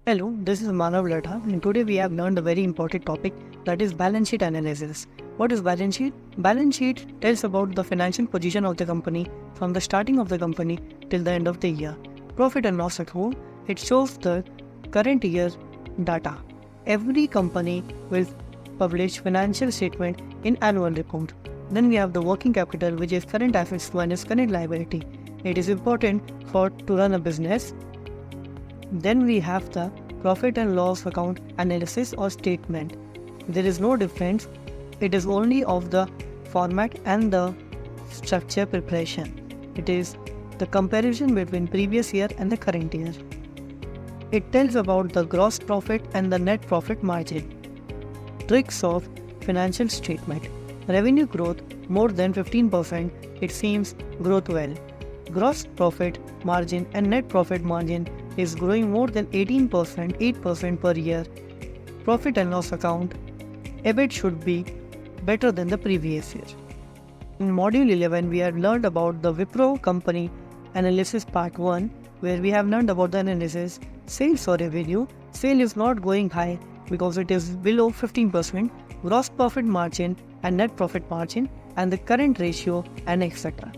Hello, this is Manav Ladha, and today we have learned a very important topic, that is balance sheet analysis. What is balance sheet? Balance sheet tells about the financial position of the company from the starting of the company till the end of the year. Profit and loss account, it shows the current year data. Every company will publish financial statement in annual report. Then we have the working capital, which is current assets minus current liability. It is important to run a business. Then we have the profit and loss account analysis or statement. There is no difference, it is only of the format and the structure preparation. It is the comparison between previous year and the current year. It tells about the gross profit and the net profit margin. Tricks of financial statement. Revenue growth more than 15%, it seems growth well. Gross profit margin and net profit margin is growing more than 18%, 8% per year. Profit and loss account, EBIT should be better than the previous year. In Module 11, we have learned about the Wipro company analysis part 1, where we have learned about the analysis, sales or revenue. Sale is not going high because it is below 15%, gross profit margin and net profit margin, and the current ratio, and etc.